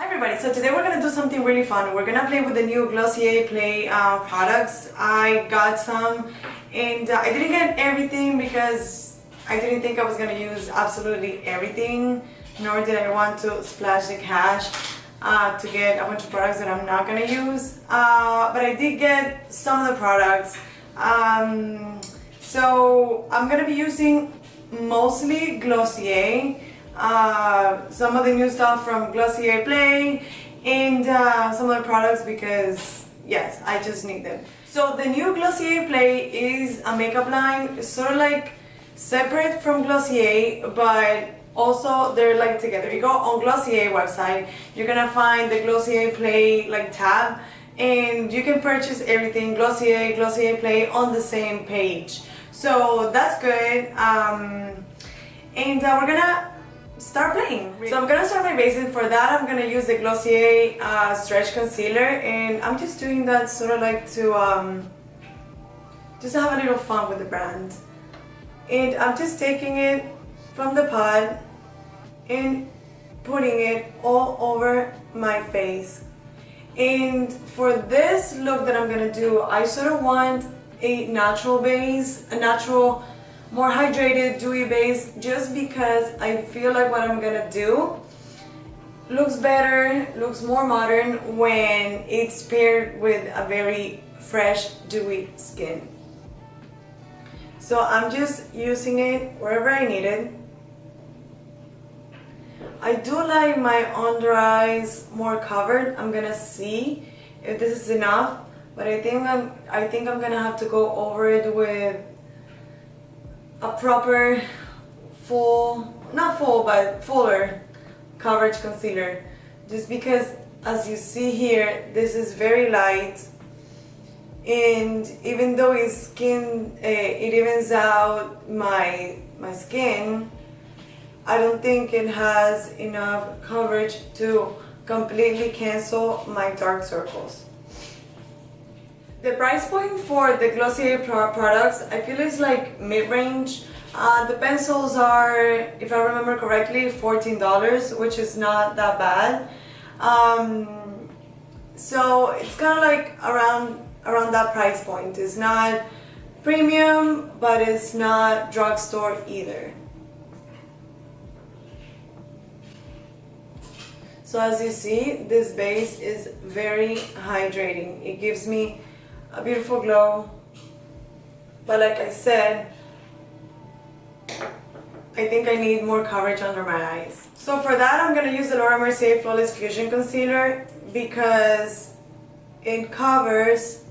Hi everybody, so today we're going to do something really fun. We're going to play with the new Glossier Play products. I got some and I didn't get everything because I didn't think I was going to use absolutely everything, nor did I want to splash the cash to get a bunch of products that I'm not going to use. But I did get some of the products. So I'm going to be using mostly Glossier. Some of the new stuff from Glossier Play and some of the products because yes, I just need them. So the new Glossier Play is a makeup line, sort of like separate from Glossier, but also they're like together. You go on Glossier website, you're gonna find the Glossier Play like tab, and you can purchase everything Glossier, Glossier Play on the same page. So that's good. And we're gonna start playing. So I'm gonna start my basic. For that I'm gonna use the Glossier stretch concealer, and I'm just doing that sort of like to just have a little fun with the brand. And I'm just taking it from the pot and putting it all over my face. And for this look that I'm gonna do, I sort of want a natural base, a natural, more hydrated, dewy base, just because I feel like what I'm gonna do looks better, looks more modern when it's paired with a very fresh, dewy skin. So I'm just using it wherever I need it. I do like my under eyes more covered. I'm gonna see if this is enough, but I think I'm gonna have to go over it with a proper fuller coverage concealer, just because as you see here, this is very light, and even though it evens out my skin, I don't think it has enough coverage to completely cancel my dark circles. The price point for the Glossier products, I feel is like mid-range. The pencils are, if I remember correctly, $14, which is not that bad. So it's kind of like around that price point. It's not premium, but it's not drugstore either. So as you see, this base is very hydrating. It gives me a beautiful glow, but like I said, I think I need more coverage under my eyes. So for that I'm going to use the Mercier Flawless Fusion Concealer because it covers,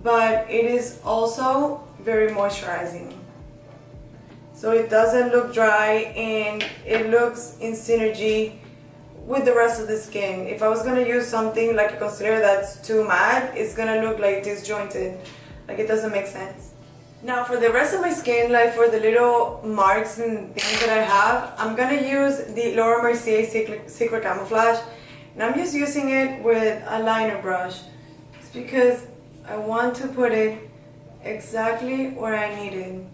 but it is also very moisturizing. So it doesn't look dry and it looks in synergy with the rest of the skin. If I was gonna use something like a concealer that's too matte, it's gonna look like disjointed, like it doesn't make sense. Now for the rest of my skin, like for the little marks and things that I have, I'm gonna use the Mercier Secret Camouflage, and I'm just using it with a liner brush, just because I want to put it exactly where I need it,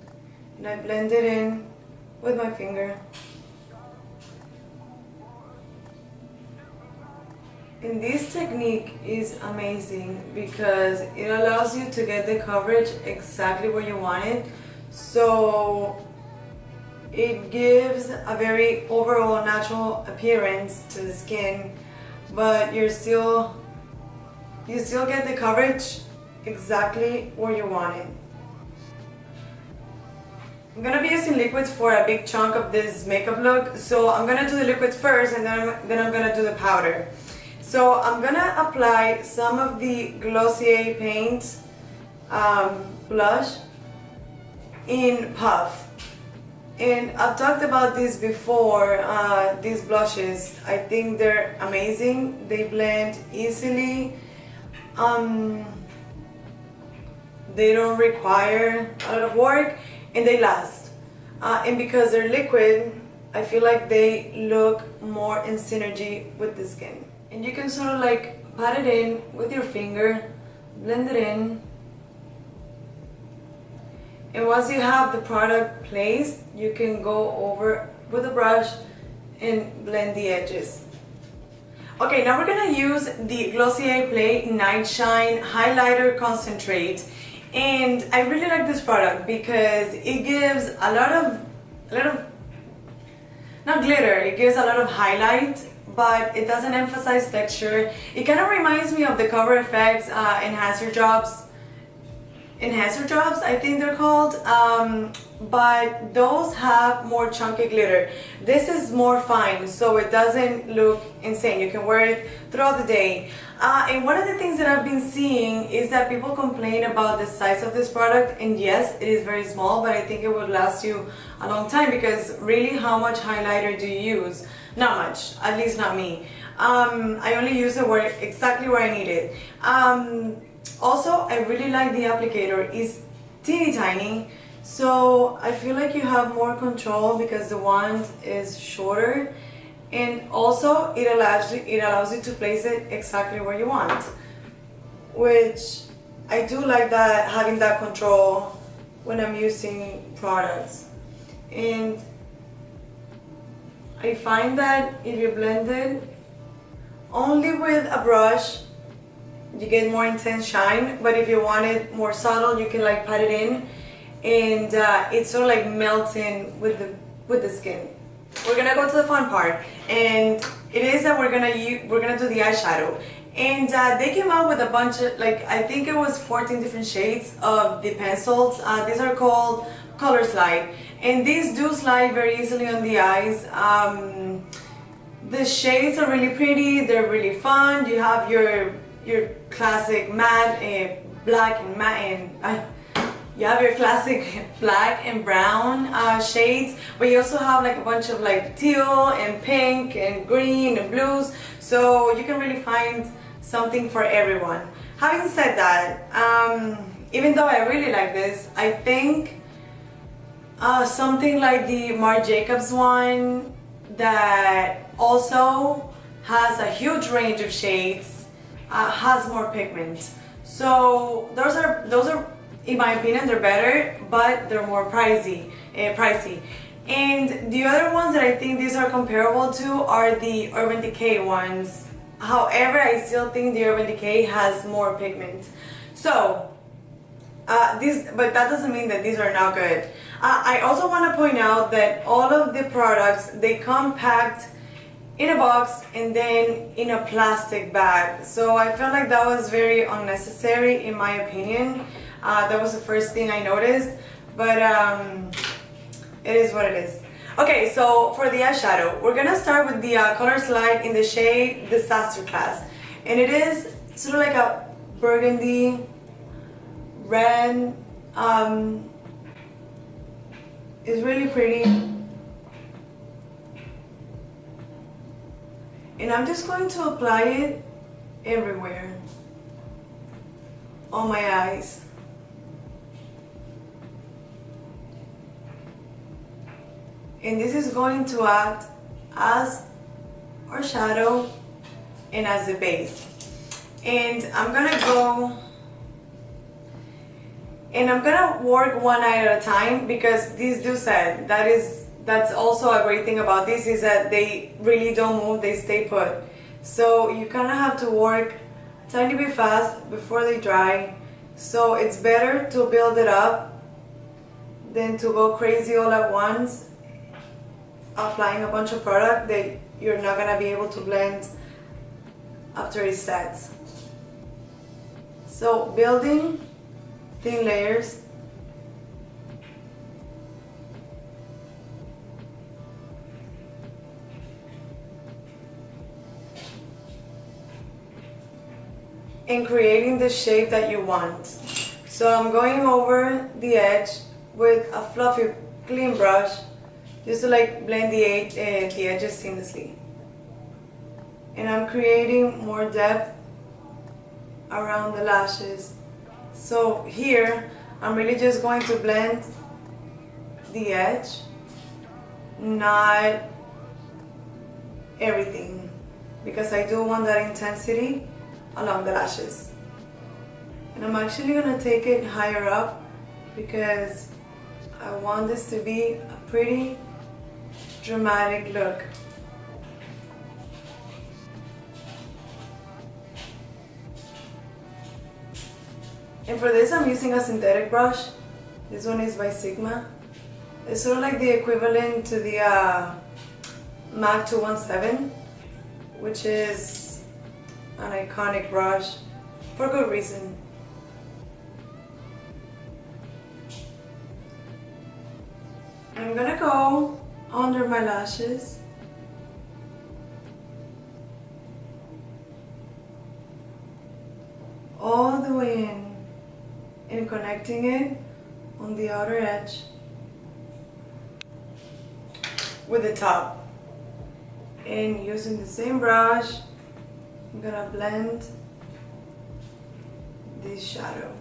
and I blend it in with my finger. And this technique is amazing because it allows you to get the coverage exactly where you want it. So it gives a very overall natural appearance to the skin, but you still get the coverage exactly where you want it. I'm gonna be using liquids for a big chunk of this makeup look, so I'm gonna do the liquids first, and then I'm gonna do the powder. So I'm gonna apply some of the Glossier paint blush in puff. And I've talked about this before, these blushes. I think they're amazing. They blend easily. They don't require a lot of work, and they last. And because they're liquid, I feel like they look more in synergy with the skin. And you can sort of like pat it in with your finger, blend it in. And once you have the product placed, you can go over with a brush and blend the edges. Okay, now we're gonna use the Glossier Play Niteshine Highlighter Concentrate, and I really like this product because it gives a lot of not glitter, it gives a lot of highlight, but it doesn't emphasize texture. It kind of reminds me of the Cover FX enhancer drops, I think they're called, but those have more chunky glitter. This is more fine, so it doesn't look insane. You can wear it throughout the day. And one of the things that I've been seeing is that people complain about the size of this product, and yes, it is very small, but I think it would last you a long time, because really, how much highlighter do you use? Not much, at least not me. I only use it exactly where I need it. Also, I really like the applicator. It's teeny tiny, so I feel like you have more control because the wand is shorter, and also it allows you to place it exactly where you want, which I do like, that having that control when I'm using products. And I find that if you blend it only with a brush, you get more intense shine, but if you want it more subtle, you can like pat it in, and it's sort of like melting with the skin. We're gonna go to the fun part, and it is that we're gonna do the eyeshadow, and they came out with a bunch of, like, I think it was 14 different shades of the pencils. These are called Color Slide, and these do slide very easily on the eyes. The shades are really pretty, they're really fun. You have your classic matte, black and matte, and you have your classic black and brown shades, but you also have like a bunch of like teal and pink and green and blues, so you can really find something for everyone. Having said that, even though I really like this, I think something like the Marc Jacobs one that also has a huge range of shades has more pigment. So those are, in my opinion, they're better, but they're more pricey. And the other ones that I think these are comparable to are the Urban Decay ones. However, I still think the Urban Decay has more pigment. So but that doesn't mean that these are not good. I also want to point out that all of the products, they come packed in a box and then in a plastic bag, so I felt like that was very unnecessary, in my opinion. That was the first thing I noticed, but it is what it is. Okay, so for the eyeshadow, we're gonna start with the Color Slide in the shade Disaster Class, and it is sort of like a burgundy red. It's really pretty. And I'm just going to apply it everywhere on my eyes. And this is going to act as our shadow and as the base. And I'm gonna work one eye at a time, because these do set. That's also a great thing about this, is that they really don't move, they stay put. So you kind of have to work a tiny bit fast before they dry. So it's better to build it up than to go crazy all at once, applying a bunch of product that you're not gonna be able to blend after it sets. So building thin layers. And creating the shape that you want. So I'm going over the edge with a fluffy clean brush, just to like blend the edges seamlessly. And I'm creating more depth around the lashes. So here, I'm really just going to blend the edge, not everything, because I do want that intensity along the lashes. And I'm actually going to take it higher up, because I want this to be a pretty dramatic look. And for this I'm using a synthetic brush. This one is by Sigma. It's sort of like the equivalent to the MAC 217, which is an iconic brush for good reason. I'm gonna go under my lashes. All the way in and connecting it on the outer edge with the top. And using the same brush, I'm gonna blend this shadow.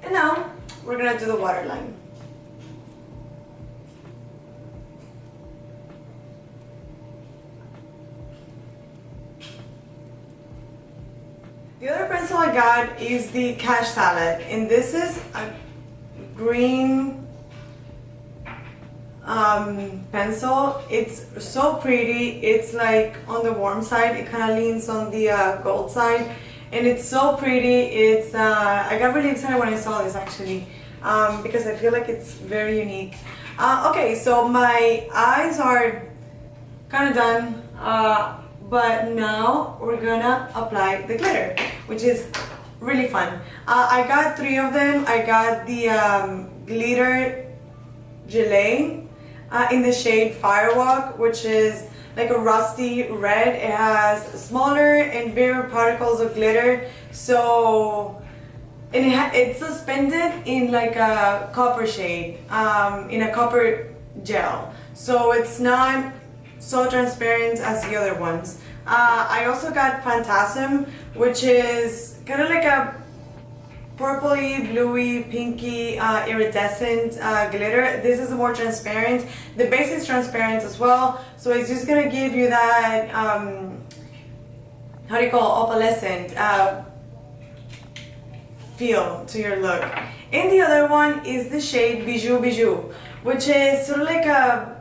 And now we're gonna do the waterline. The other pencil I got is the Cash Salad, and this is a green pencil. It's so pretty. It's like on the warm side. It kind of leans on the gold side, and it's so pretty. It's I got really excited when I saw this actually, because I feel like it's very unique. Okay, so my eyes are kind of done. But now we're gonna apply the glitter, which is really fun. I got 3 of them. I got the glitter gelée in the shade Firewalk, which is like a rusty red. It has smaller and bigger particles of glitter. So, and it's suspended in like a copper shade, in a copper gel. So it's not so transparent as the other ones. I also got Phantasm, which is kind of like a purpley, bluey, pinky, iridescent glitter. This is more transparent. The base is transparent as well, so it's just gonna give you that, how do you call it, opalescent feel to your look. And the other one is the shade Bijou, which is sort of like a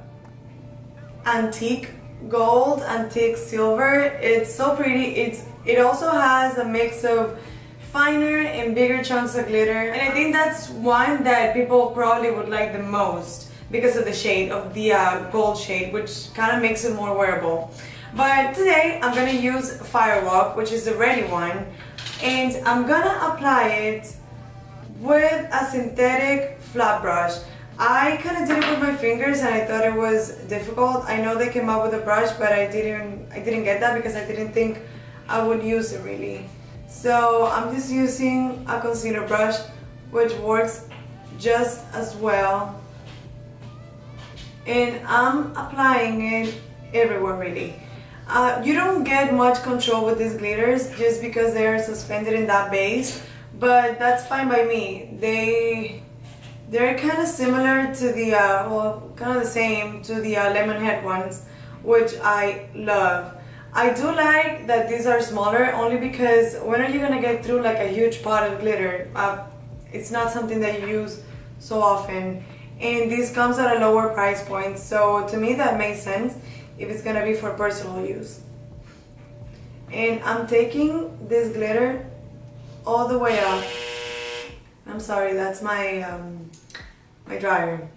antique gold, antique silver. It's so pretty. It also has a mix of finer and bigger chunks of glitter, and I think that's one that people probably would like the most because of the shade of the gold shade, which kind of makes it more wearable. But today I'm gonna use Firewalk, which is the ready one, and I'm gonna apply it with a synthetic flat brush. I kind of did it with my fingers and I thought it was difficult. I know they came up with a brush, but I didn't get that because I didn't think I would use it really. So I'm just using a concealer brush, which works just as well. And I'm applying it everywhere really. You don't get much control with these glitters just because they're suspended in that base, but that's fine by me. They're kind of similar to the, well, kind of the same to the lemon head ones, which I love. I do like that these are smaller only because when are you going to get through like a huge pot of glitter? It's not something that you use so often. And this comes at a lower price point, so to me that makes sense if it's going to be for personal use. And I'm taking this glitter all the way up. I'm sorry, that's my my dryer.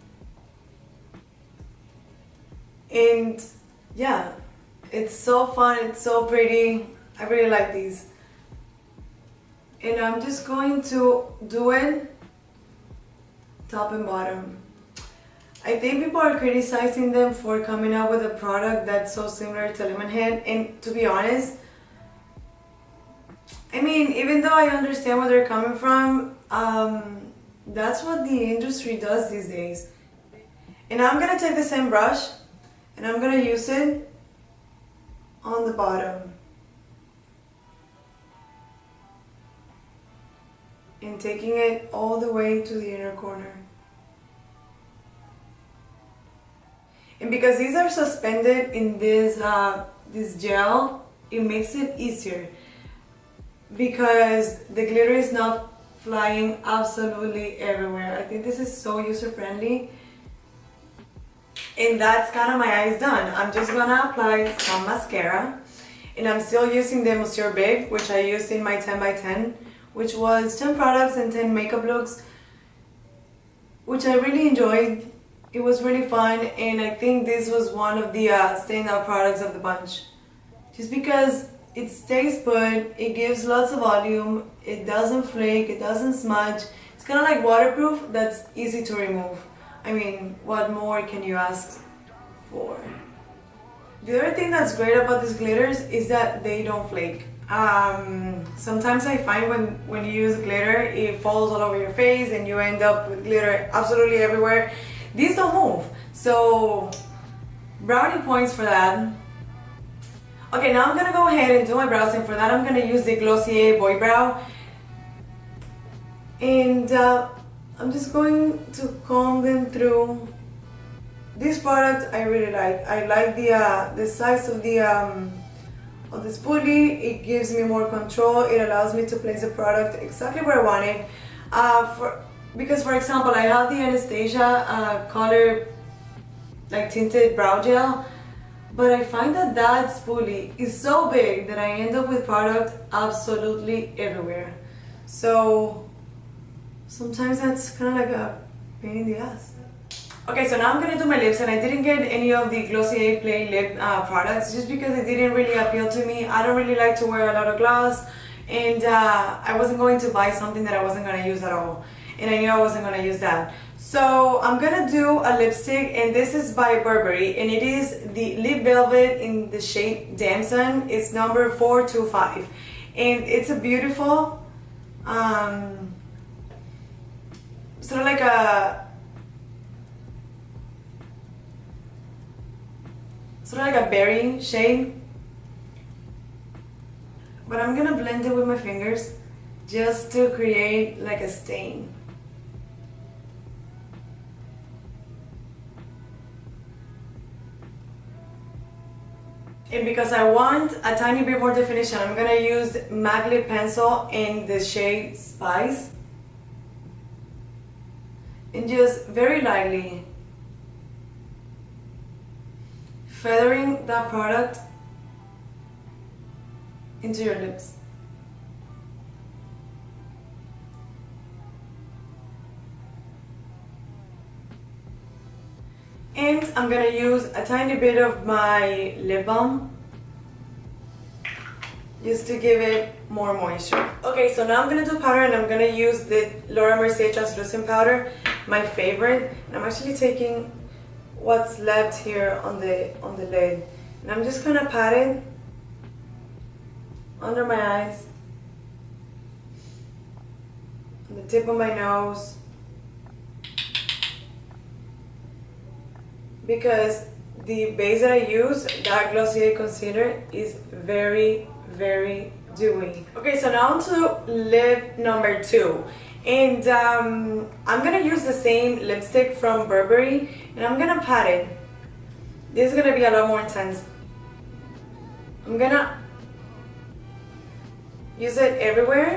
And yeah, it's so fun, it's so pretty. I really like these. And I'm just going to do it top and bottom. I think people are criticizing them for coming up with a product that's so similar to Lemonhead, and to be honest, I mean, even though I understand where they're coming from, that's what the industry does these days. And I'm gonna take the same brush and I'm gonna use it on the bottom and taking it all the way to the inner corner. And because these are suspended in this this gel, it makes it easier because the glitter is not flying absolutely everywhere. I think this is so user-friendly. And that's kind of my eyes done. I'm just gonna apply some mascara. And I'm still using the Mercier Big, which I used in my 10 by 10, which was 10 products and 10 makeup looks, which I really enjoyed. It was really fun, and I think this was one of the standout products of the bunch. Just because it stays put, it gives lots of volume, it doesn't flake, it doesn't smudge. It's kind of like waterproof, that's easy to remove. I mean, what more can you ask for? The other thing that's great about these glitters is that they don't flake. Sometimes I find when you use glitter, it falls all over your face and you end up with glitter absolutely everywhere. These don't move, so brownie points for that. Okay, now I'm gonna go ahead and do my brows, and for that I'm gonna use the Glossier Boy Brow. And I'm just going to comb them through. This product I really like. I like the size of the spoolie. It gives me more control. It allows me to place the product exactly where I want it. Because for example, I have the Anastasia color like tinted brow gel, but I find that that spoolie is so big that I end up with product absolutely everywhere. So sometimes that's kind of like a pain in the ass. Okay, so now I'm gonna do my lips, and I didn't get any of the Glossier Play Lip products just because it didn't really appeal to me. I don't really like to wear a lot of gloss, and I wasn't going to buy something that I wasn't gonna use at all, and I knew I wasn't gonna use that. So I'm gonna do a lipstick, and this is by Burberry, and it is the Lip Velvet in the shade Damson. It's number 425, and it's a beautiful sort of like a berry shade, but I'm gonna blend it with my fingers just to create like a stain. And because I want a tiny bit more definition, I'm gonna use MAC Lip Pencil in the shade Spice, and just very lightly feathering that product into your lips. And I'm gonna use a tiny bit of my lip balm just to give it more moisture. Okay, so now I'm gonna do powder, and I'm gonna use the Laura Mercier translucent powder, my favorite. And I'm actually taking what's left here on the lid, and I'm just gonna pat it under my eyes, on the tip of my nose, because the base that I use, that Glossier concealer, is very, very dewy. Okay, so now on to lip number 2. And I'm gonna use the same lipstick from Burberry, and I'm gonna pat it. This is gonna be a lot more intense. I'm gonna use it everywhere,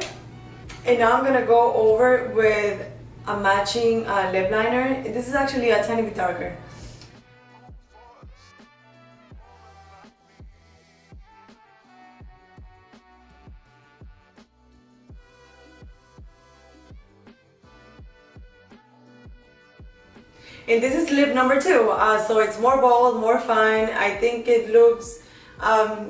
and now I'm gonna go over with a matching lip liner. This is actually a tiny bit darker. And this is lip number 2, so it's more bold, more fun. I think it looks,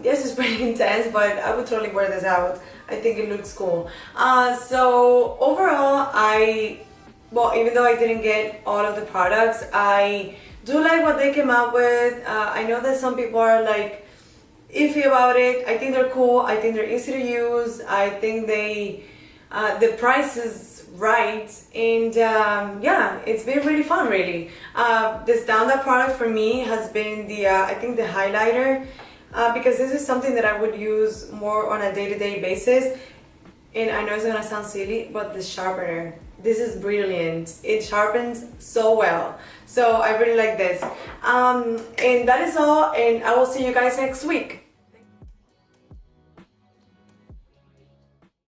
yes, it's pretty intense, but I would totally wear this out. I think it looks cool. So overall, even though I didn't get all of the products, I do like what they came out with. I know that some people are like iffy about it. I think they're cool. I think they're easy to use. I think the price is right, and yeah, it's been really fun, really. The standout product for me has been the I think the highlighter, because this is something that I would use more on a day-to-day basis. And I know it's gonna sound silly, but the sharpener, this is brilliant. It sharpens so well, so I really like this. And that is all, and I will see you guys next week.